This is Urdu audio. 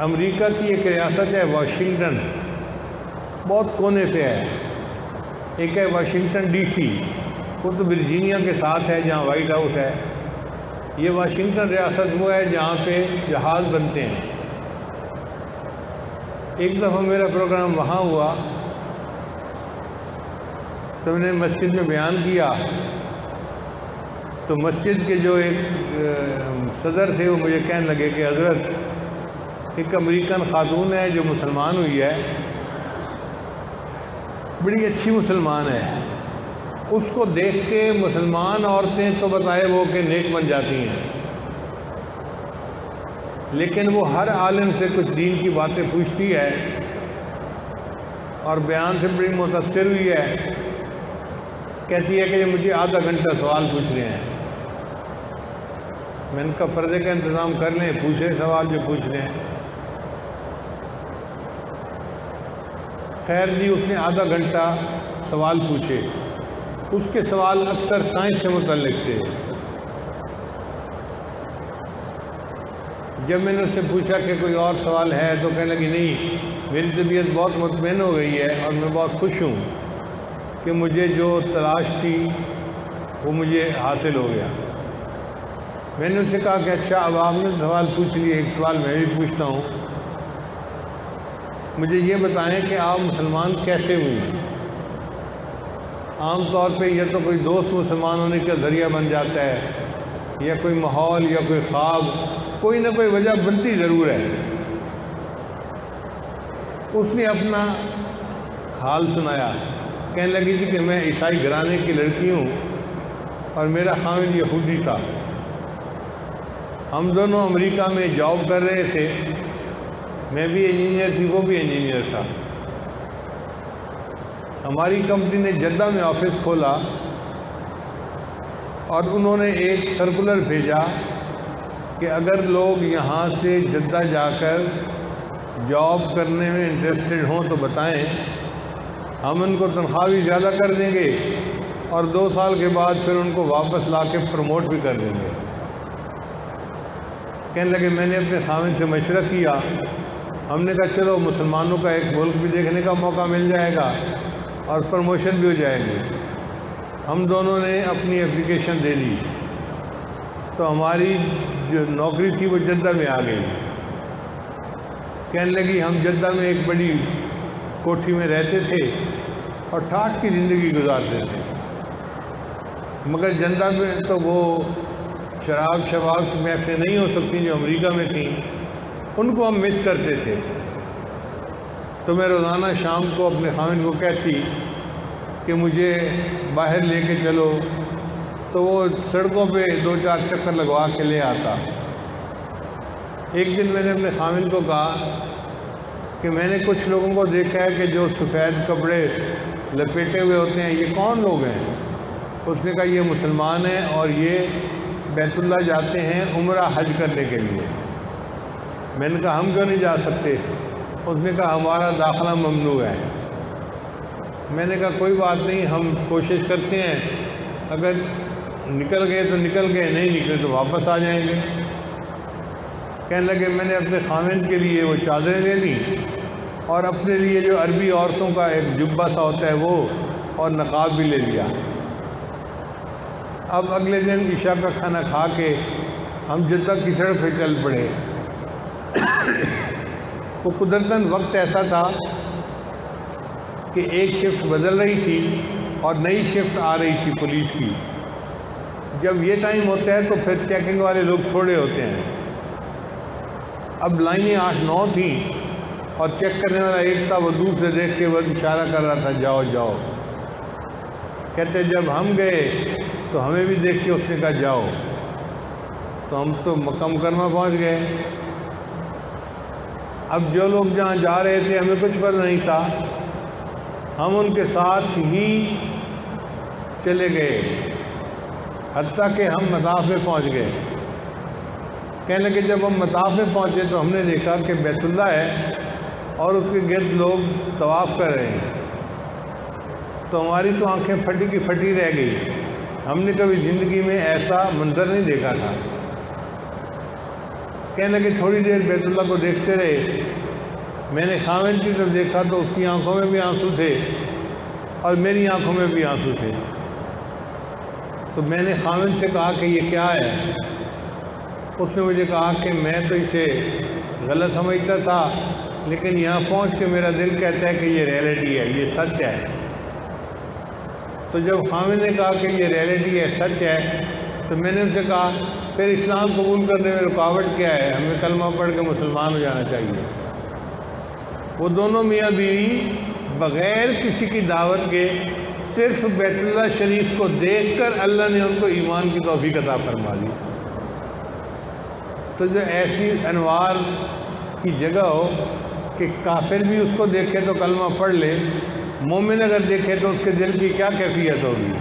امریکہ کی ایک ریاست ہے واشنگٹن، بہت کونے پہ ہے. ایک ہے واشنگٹن ڈی سی، وہ تو ورجینیا کے ساتھ ہے جہاں وائٹ ہاؤس ہے. یہ واشنگٹن ریاست وہ ہے جہاں پہ جہاز بنتے ہیں. ایک دفعہ میرا پروگرام وہاں ہوا تو میں نے مسجد میں بیان کیا، تو مسجد کے جو ایک صدر تھے وہ مجھے کہنے لگے کہ حضرت ایک امریکن خاتون ہے جو مسلمان ہوئی ہے، بڑی اچھی مسلمان ہے، اس کو دیکھ کے مسلمان عورتیں تو بتائے وہ کہ نیک بن جاتی ہیں، لیکن وہ ہر عالم سے کچھ دین کی باتیں پوچھتی ہے اور بیان سے بڑی متاثر ہوئی ہے. کہتی ہے کہ یہ مجھے آدھا گھنٹہ سوال پوچھ رہے ہیں. میں ان کا پردے کا انتظام کر لیں، پوچھیں سوال جو پوچھ رہے ہیں. خیر جی، اس نے آدھا گھنٹہ سوال پوچھے. اس کے سوال اکثر سائنس سے متعلق تھے. جب میں نے اس سے پوچھا کہ کوئی اور سوال ہے تو کہنے لگی نہیں، میری طبیعت بہت مطمئن ہو گئی ہے اور میں بہت خوش ہوں کہ مجھے جو تلاش تھی وہ مجھے حاصل ہو گیا. میں نے اس سے کہا کہ اچھا اب آپ نے سوال پوچھ لیے، ایک سوال میں بھی پوچھتا ہوں. مجھے یہ بتائیں کہ آپ مسلمان کیسے ہوئی؟ عام طور پہ یا تو کوئی دوست مسلمان ہونے کا ذریعہ بن جاتا ہے، یا کوئی ماحول یا کوئی خواب، کوئی نہ کوئی وجہ بنتی ضرور ہے. اس نے اپنا حال سنایا. کہنے لگی تھی کہ میں عیسائی گھرانے کی لڑکی ہوں اور میرا خاوند یہودی تھا. ہم دونوں امریکہ میں جاب کر رہے تھے، میں بھی انجینئر تھی، وہ بھی انجینئر تھا. ہماری کمپنی نے جدہ میں آفس کھولا اور انہوں نے ایک سرکولر بھیجا کہ اگر لوگ یہاں سے جدہ جا کر جاب کرنے میں انٹرسٹڈ ہوں تو بتائیں، ہم ان کو تنخواہ بھی زیادہ کر دیں گے اور 2 سال کے بعد پھر ان کو واپس لا کے پروموٹ بھی کر دیں گے. کہنے لگے میں نے اپنے خاوند سے مشورہ کیا، ہم نے کہا چلو مسلمانوں کا ایک ملک بھی دیکھنے کا موقع مل جائے گا اور پروموشن بھی ہو جائے گی. ہم دونوں نے اپنی اپلیکیشن دے دی تو ہماری جو نوکری تھی وہ جدہ میں آ گئی. کہنے لگی ہم جدہ میں ایک بڑی کوٹھی میں رہتے تھے اور ٹھاٹھ کی زندگی گزارتے تھے، مگر جدہ میں تو وہ شراب کی محفلیں نہیں ہو سکتی جو امریکہ میں تھیں، ان کو ہم مس کرتے تھے. تو میں روزانہ شام کو اپنے خاوند کو کہتی کہ مجھے باہر لے کے چلو، تو وہ سڑکوں پہ 2-4 چکر لگوا کے لے آتا. ایک دن میں نے اپنے خاوند کو کہا کہ میں نے کچھ لوگوں کو دیکھا ہے کہ جو سفید کپڑے لپیٹے ہوئے ہوتے ہیں، یہ کون لوگ ہیں؟ اس نے کہا یہ مسلمان ہیں اور یہ بیت اللہ جاتے ہیں عمرہ حج کرنے کے لیے. میں نے کہا ہم کیوں نہیں جا سکتے؟ اس نے کہا ہمارا داخلہ ممنوع ہے. میں نے کہا کوئی بات نہیں، ہم کوشش کرتے ہیں، اگر نکل گئے تو نکل گئے، نہیں نکلے تو واپس آ جائیں گے. کہنے لگے میں نے اپنے خاوند کے لیے وہ چادریں لے لیں اور اپنے لیے جو عربی عورتوں کا ایک جبہ سا ہوتا ہے وہ اور نقاب بھی لے لیا. اب اگلے دن عشاء کا کھانا کھا کے ہم جدہ کی سڑک پہ چل پڑے. وہ قدرتاً وقت ایسا تھا کہ ایک شفٹ بدل رہی تھی اور نئی شفٹ آ رہی تھی پولیس کی. جب یہ ٹائم ہوتا ہے تو پھر چیکنگ والے لوگ تھوڑے ہوتے ہیں. اب لائنیں 8-9 تھیں اور چیک کرنے والا ایک تھا، وہ دور سے دیکھ کے وہ اشارہ کر رہا تھا جاؤ جاؤ. کہتے جب ہم گئے تو ہمیں بھی دیکھ کے اس نے کہا جاؤ، تو ہم تو مکہ مکرمہ پہنچ گئے. اب جو لوگ جہاں جا رہے تھے ہمیں کچھ پتہ نہیں تھا، ہم ان کے ساتھ ہی چلے گئے حتیٰ کہ ہم مطاف میں پہنچ گئے. کہنے لگے جب ہم مطاف میں پہنچے تو ہم نے دیکھا کہ بیت اللہ ہے اور اس کے گرد لوگ طواف کر رہے ہیں. تو ہماری تو آنکھیں پھٹی کی پھٹی رہ گئی. ہم نے کبھی زندگی میں ایسا منظر نہیں دیکھا تھا. کہنے لگے تھوڑی دیر بیت اللہ کو دیکھتے رہے، میں نے خاوند کی طرف دیکھا تو اس کی آنکھوں میں بھی آنسو تھے اور میری آنکھوں میں بھی آنسو تھے۔ تو میں نے خاوند سے کہا کہ یہ کیا ہے؟ اس نے مجھے کہا کہ میں تو اسے غلط سمجھتا تھا، لیکن یہاں پہنچ کے میرا دل کہتا ہے کہ یہ ریئلٹی ہے، یہ سچ ہے۔ تو جب خاوند نے کہا کہ یہ ریئلٹی ہے، سچ ہے، تو میں نے ان سے کہا پھر اسلام قبول کرنے میں رکاوٹ کیا ہے؟ ہمیں کلمہ پڑھ کے مسلمان ہو جانا چاہیے۔ وہ دونوں میاں بیوی بغیر کسی کی دعوت کے صرف بیت اللہ شریف کو دیکھ کر اللہ نے ان کو ایمان کی توفیق عطا فرما دی۔ تو جو ایسی انوار کی جگہ ہو کہ کافر بھی اس کو دیکھے تو کلمہ پڑھ لے، مومن اگر دیکھے تو اس کے دل کی کیا کیفیت ہوگی؟